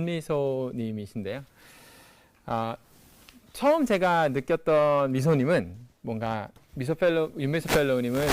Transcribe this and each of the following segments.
미소님이신데요. 처음 제가 느꼈던 미소님은 뭔가 윤미소 펠로우님은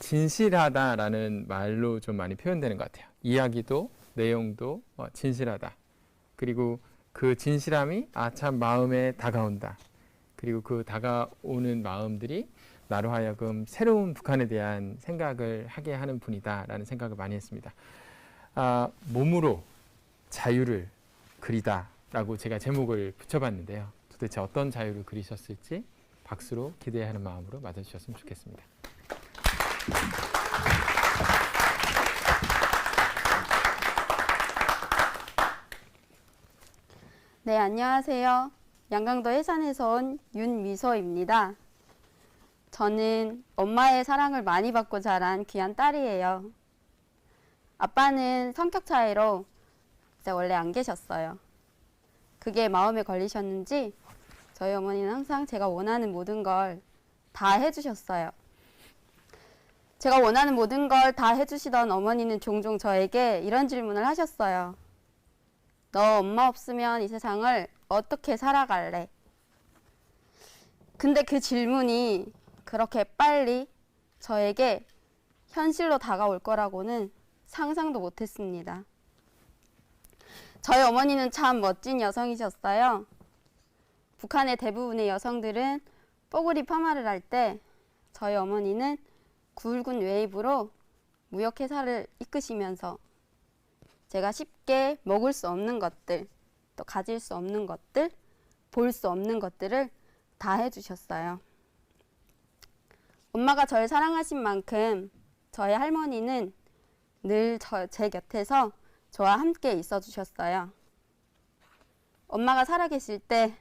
진실하다라는 말로 좀 많이 표현되는 것 같아요. 이야기도 내용도 진실하다. 그리고 그 진실함이 참 마음에 다가온다. 그리고 그 다가오는 마음들이 나로 하여금 새로운 북한에 대한 생각을 하게 하는 분이다라는 생각을 많이 했습니다. 몸으로 자유를 그리다라고 제가 제목을 붙여봤는데요. 도대체 어떤 자유를 그리셨을지 박수로 기대하는 마음으로 맞아주셨으면 좋겠습니다. 네, 안녕하세요. 양강도 해산에서 온 윤미소입니다. 저는 엄마의 사랑을 많이 받고 자란 귀한 딸이에요. 아빠는 성격 차이로 원래 안 계셨어요. 그게 마음에 걸리셨는지 저희 어머니는 항상 제가 원하는 모든 걸 다 해주셨어요. 제가 원하는 모든 걸 다 해주시던 어머니는 종종 저에게 이런 질문을 하셨어요. 너 엄마 없으면 이 세상을 어떻게 살아갈래? 근데 그 질문이 그렇게 빨리 저에게 현실로 다가올 거라고는 상상도 못했습니다. 저희 어머니는 참 멋진 여성이셨어요. 북한의 대부분의 여성들은 뽀글이 파마를 할 때 저희 어머니는 굵은 웨이브로 무역회사를 이끄시면서 제가 쉽게 먹을 수 없는 것들, 또 가질 수 없는 것들, 볼 수 없는 것들을 다 해주셨어요. 엄마가 저를 사랑하신 만큼 저희 할머니는 늘 제 곁에서 저와 함께 있어 주셨어요. 엄마가 살아계실 때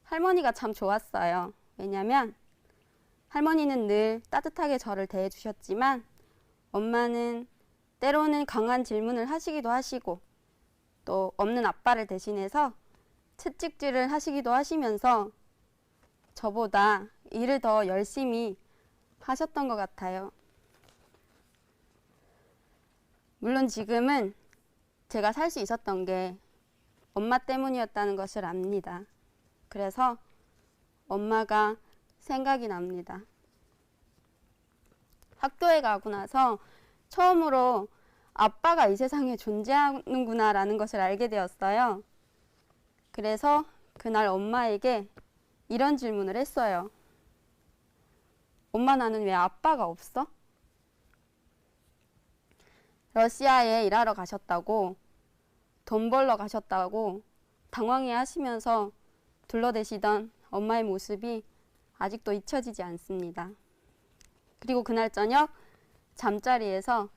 할머니가 참 좋았어요. 왜냐면 할머니는 늘 따뜻하게 저를 대해 주셨지만 엄마는 때로는 강한 질문을 하시기도 하시고 또 없는 아빠를 대신해서 채찍질을 하시기도 하시면서 저보다 일을 더 열심히 하셨던 것 같아요. 물론 지금은 제가 살 수 있었던 게 엄마 때문이었다는 것을 압니다. 그래서 엄마가 생각이 납니다. 학교에 가고 나서 처음으로 아빠가 이 세상에 존재하는구나 라는 것을 알게 되었어요. 그래서 그날 엄마에게 이런 질문을 했어요. 엄마, 나는 왜 아빠가 없어? 러시아에 일하러 가셨다고, 돈 벌러 가셨다고 당황해 하시면서 둘러대시던 엄마의 모습이 아직도 잊혀지지 않습니다. 그리고 그날 저녁 잠자리에서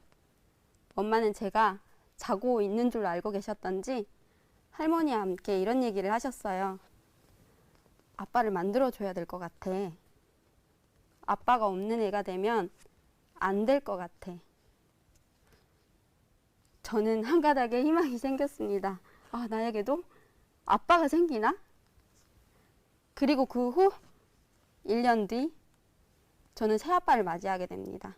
엄마는 제가 자고 있는 줄 알고 계셨던지 할머니와 함께 이런 얘기를 하셨어요. 아빠를 만들어줘야 될 것 같아. 아빠가 없는 애가 되면 안 될 것 같아. 저는 한 가닥의 희망이 생겼습니다. 나에게도 아빠가 생기나? 그리고 그 후 1년 뒤 저는 새아빠를 맞이하게 됩니다.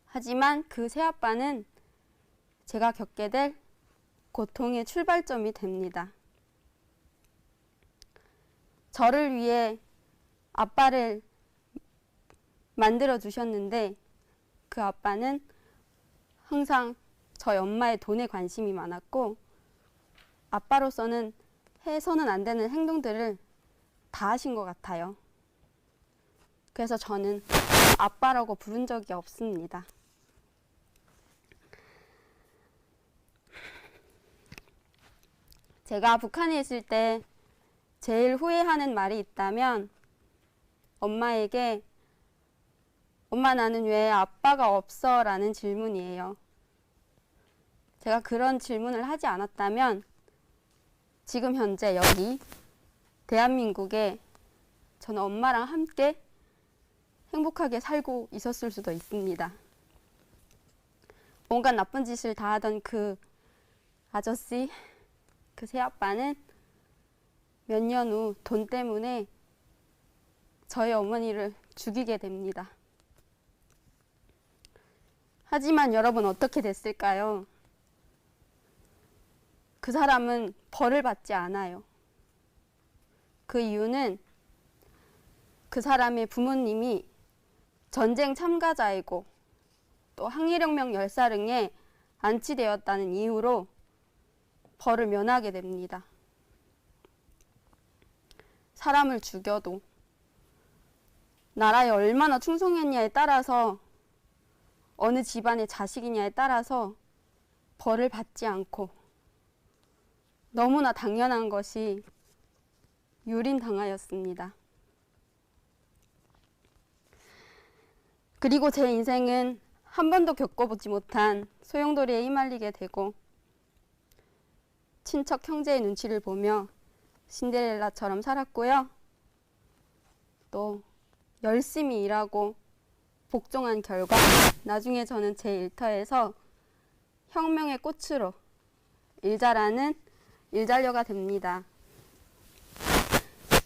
하지만 그 새아빠는 제가 겪게 될 고통의 출발점이 됩니다. 저를 위해 아빠를 만들어 주셨는데 그 아빠는 항상 저희 엄마의 돈에 관심이 많았고 아빠로서는 해서는 안 되는 행동들을 다 하신 것 같아요. 그래서 저는 아빠라고 부른 적이 없습니다. 제가 북한에 있을 때 제일 후회하는 말이 있다면 엄마에게 엄마, 나는 왜 아빠가 없어? 라는 질문이에요. 제가 그런 질문을 하지 않았다면 지금 현재 여기 대한민국에 저는 엄마랑 함께 행복하게 살고 있었을 수도 있습니다. 온갖 나쁜 짓을 다 하던 그 아저씨, 그 새아빠는 몇 년 후 돈 때문에 저희 어머니를 죽이게 됩니다. 하지만 여러분, 어떻게 됐을까요? 그 사람은 벌을 받지 않아요. 그 이유는 그 사람의 부모님이 전쟁 참가자이고 또 항일혁명 열사릉에 안치되었다는 이유로 벌을 면하게 됩니다. 사람을 죽여도 나라에 얼마나 충성했냐에 따라서 어느 집안의 자식이냐에 따라서 벌을 받지 않고 너무나 당연한 것이 유린당하였습니다. 그리고 제 인생은 한 번도 겪어보지 못한 소용돌이에 휘말리게 되고 친척 형제의 눈치를 보며 신데렐라처럼 살았고요. 또 열심히 일하고 복종한 결과 나중에 저는 제 일터에서 혁명의 꽃으로 일자라는 일자녀가 됩니다.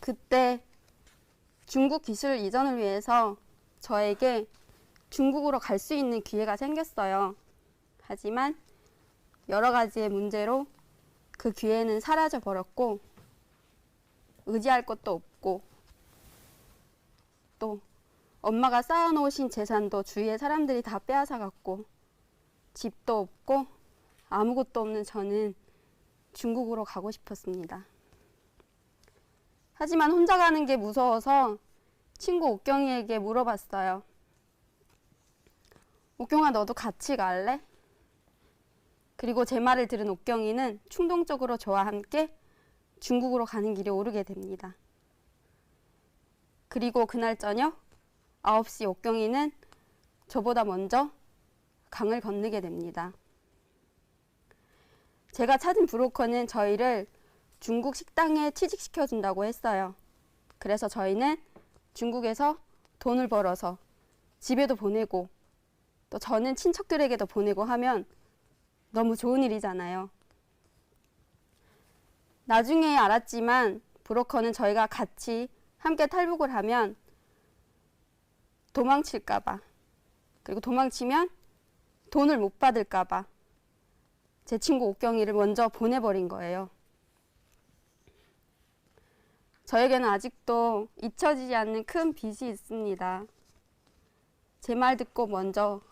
그때 중국 기술 이전을 위해서 저에게 중국으로 갈 수 있는 기회가 생겼어요. 하지만 여러 가지의 문제로 그 기회는 사라져 버렸고 의지할 것도 없고 또 엄마가 쌓아놓으신 재산도 주위의 사람들이 다 빼앗아 갔고 집도 없고 아무것도 없는 저는 중국으로 가고 싶었습니다. 하지만 혼자 가는 게 무서워서 친구 옥경이에게 물어봤어요. 옥경아, 너도 같이 갈래? 그리고 제 말을 들은 옥경이는 충동적으로 저와 함께 중국으로 가는 길에 오르게 됩니다. 그리고 그날 저녁 9시 옥경이는 저보다 먼저 강을 건너게 됩니다. 제가 찾은 브로커는 저희를 중국 식당에 취직시켜준다고 했어요. 그래서 저희는 중국에서 돈을 벌어서 집에도 보내고 또 저는 친척들에게도 보내고 하면 너무 좋은 일이잖아요. 나중에 알았지만 브로커는 저희가 같이 함께 탈북을 하면 도망칠까봐 그리고 도망치면 돈을 못 받을까봐 제 친구 옥경이를 먼저 보내버린 거예요. 저에게는 아직도 잊혀지지 않는 큰 빚이 있습니다. 제 말 듣고 먼저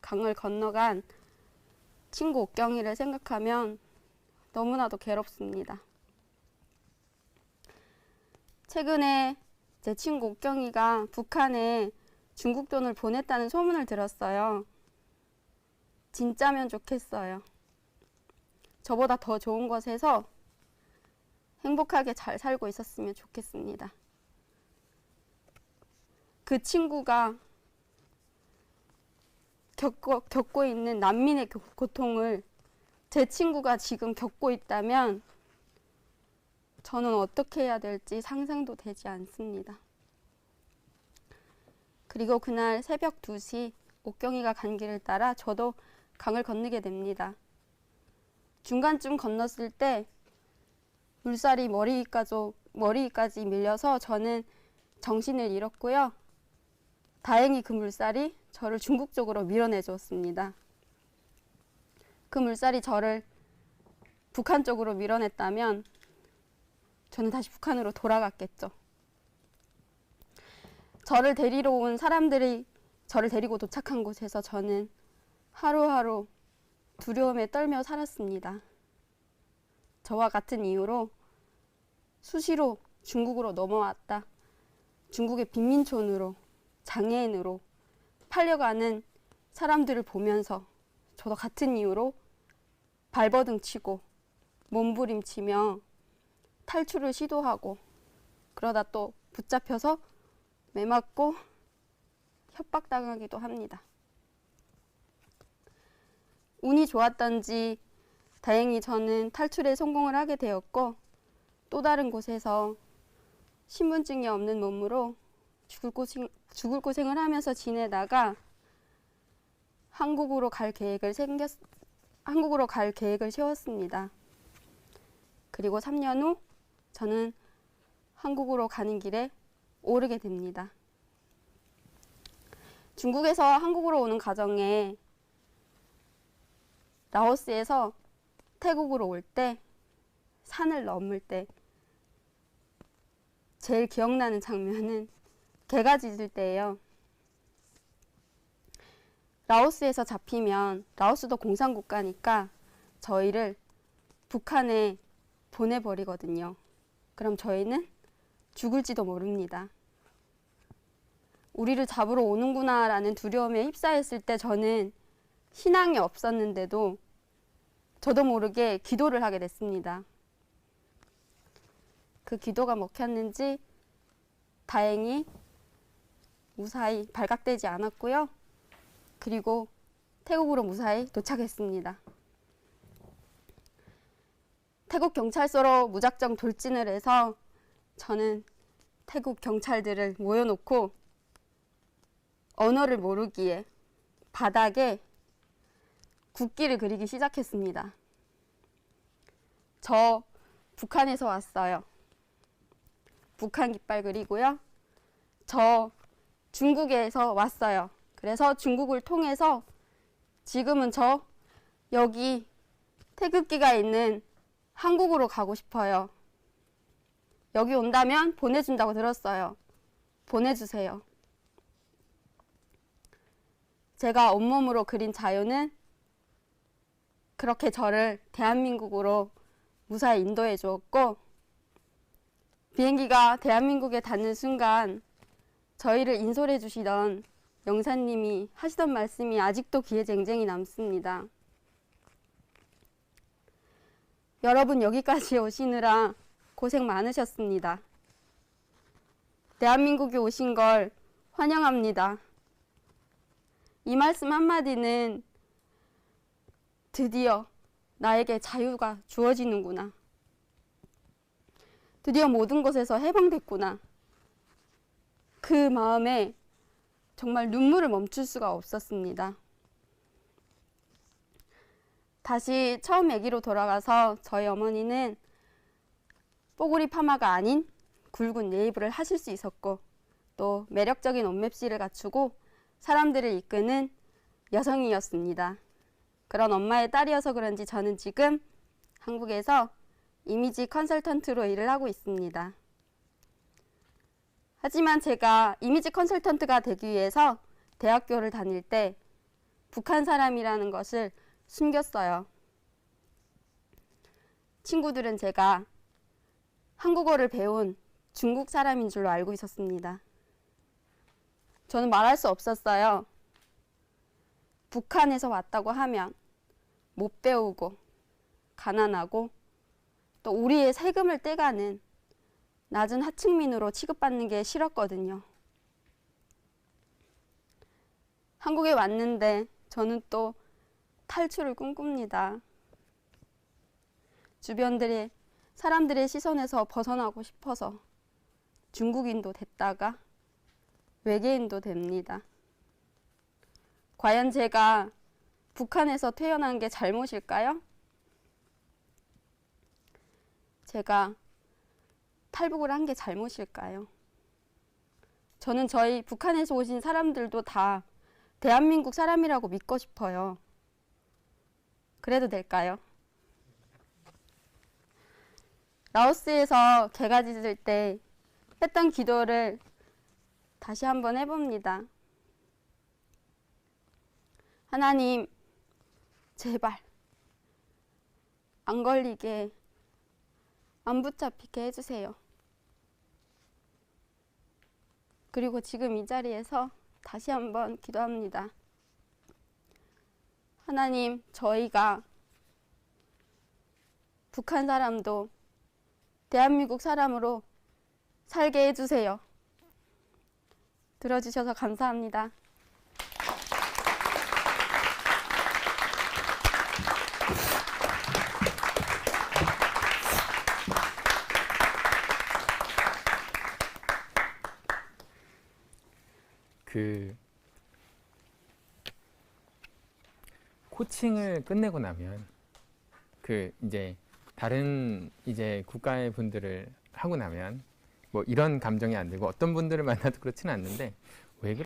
강을 건너간 친구 옥경이를 생각하면 너무나도 괴롭습니다. 최근에 제 친구 옥경이가 북한에 중국 돈을 보냈다는 소문을 들었어요. 진짜면 좋겠어요. 저보다 더 좋은 곳에서 행복하게 잘 살고 있었으면 좋겠습니다. 그 친구가 겪고 있는 난민의 고통을 제 친구가 지금 겪고 있다면 저는 어떻게 해야 될지 상상도 되지 않습니다. 그리고 그날 새벽 2시 옥경이가 간 길을 따라 저도 강을 건너게 됩니다. 중간쯤 건넜을 때 물살이 머리까지 밀려서 저는 정신을 잃었고요. 다행히 그 물살이 저를 중국 쪽으로 밀어내 주었습니다. 그 물살이 저를 북한 쪽으로 밀어냈다면 저는 다시 북한으로 돌아갔겠죠. 저를 데리러 온 사람들이 저를 데리고 도착한 곳에서 저는 하루하루 두려움에 떨며 살았습니다. 저와 같은 이유로 수시로 중국으로 넘어왔다. 중국의 빈민촌으로 장애인으로 팔려가는 사람들을 보면서 저도 같은 이유로 발버둥 치고 몸부림치며 탈출을 시도하고 그러다 또 붙잡혀서 매맞고 협박당하기도 합니다. 운이 좋았던지 다행히 저는 탈출에 성공을 하게 되었고 또 다른 곳에서 신분증이 없는 몸으로 죽을 고생을 하면서 지내다가 한국으로 갈 계획을 세웠습니다. 그리고 3년 후 저는 한국으로 가는 길에 오르게 됩니다. 중국에서 한국으로 오는 과정에 라오스에서 태국으로 올 때, 산을 넘을 때 제일 기억나는 장면은 개가 짖을 때예요. 라오스에서 잡히면, 라오스도 공산국가니까 저희를 북한에 보내버리거든요. 그럼 저희는 죽을지도 모릅니다. 우리를 잡으러 오는구나 라는 두려움에 휩싸였을 때 저는 신앙이 없었는데도 저도 모르게 기도를 하게 됐습니다. 그 기도가 먹혔는지 다행히 무사히 발각되지 않았고요. 그리고 태국으로 무사히 도착했습니다. 태국 경찰서로 무작정 돌진을 해서 저는 태국 경찰들을 모여놓고 언어를 모르기에 바닥에 국기를 그리기 시작했습니다. 저 북한에서 왔어요. 북한 깃발 그리고요. 저 중국에서 왔어요. 그래서 중국을 통해서 지금은 저 여기 태극기가 있는 한국으로 가고 싶어요. 여기 온다면 보내준다고 들었어요. 보내주세요. 제가 온몸으로 그린 자유는 그렇게 저를 대한민국으로 무사히 인도해 주었고, 비행기가 대한민국에 닿는 순간 저희를 인솔해 주시던 영사님이 하시던 말씀이 아직도 귀에 쟁쟁이 남습니다. 여러분 여기까지 오시느라 고생 많으셨습니다. 대한민국에 오신 걸 환영합니다. 이 말씀 한마디는 드디어 나에게 자유가 주어지는구나. 드디어 모든 것에서 해방됐구나. 그 마음에 정말 눈물을 멈출 수가 없었습니다. 다시 처음 얘기로 돌아가서 저희 어머니는 뽀글이 파마가 아닌 굵은 네이브를 하실 수 있었고, 또 매력적인 옷맵시를 갖추고 사람들을 이끄는 여성이었습니다. 그런 엄마의 딸이어서 그런지 저는 지금 한국에서 이미지 컨설턴트로 일을 하고 있습니다. 하지만 제가 이미지 컨설턴트가 되기 위해서 대학교를 다닐 때 북한 사람이라는 것을 숨겼어요. 친구들은 제가 한국어를 배운 중국 사람인 줄로 알고 있었습니다. 저는 말할 수 없었어요. 북한에서 왔다고 하면 못 배우고 가난하고 또 우리의 세금을 떼가는 낮은 하층민으로 취급받는 게 싫었거든요. 한국에 왔는데 저는 또 탈출을 꿈꿉니다. 주변들의 사람들의 시선에서 벗어나고 싶어서 중국인도 됐다가 외계인도 됩니다. 과연 제가 북한에서 태어난 게 잘못일까요? 제가 탈북을 한 게 잘못일까요? 저는 저희 북한에서 오신 사람들도 다 대한민국 사람이라고 믿고 싶어요. 그래도 될까요? 라오스에서 개가 짖을 때 했던 기도를 다시 한번 해봅니다. 하나님, 제발 안 걸리게, 안 붙잡히게 해주세요. 그리고 지금 이 자리에서 다시 한번 기도합니다. 하나님, 저희가 북한 사람도 대한민국 사람으로 살게 해주세요. 들어주셔서 감사합니다. 그 코칭을 끝내고 나면 그 이제 다른 이제 국가의 분들을 하고 나면 뭐 이런 감정이 안 들고, 어떤 분들을 만나도 그렇지는 않는데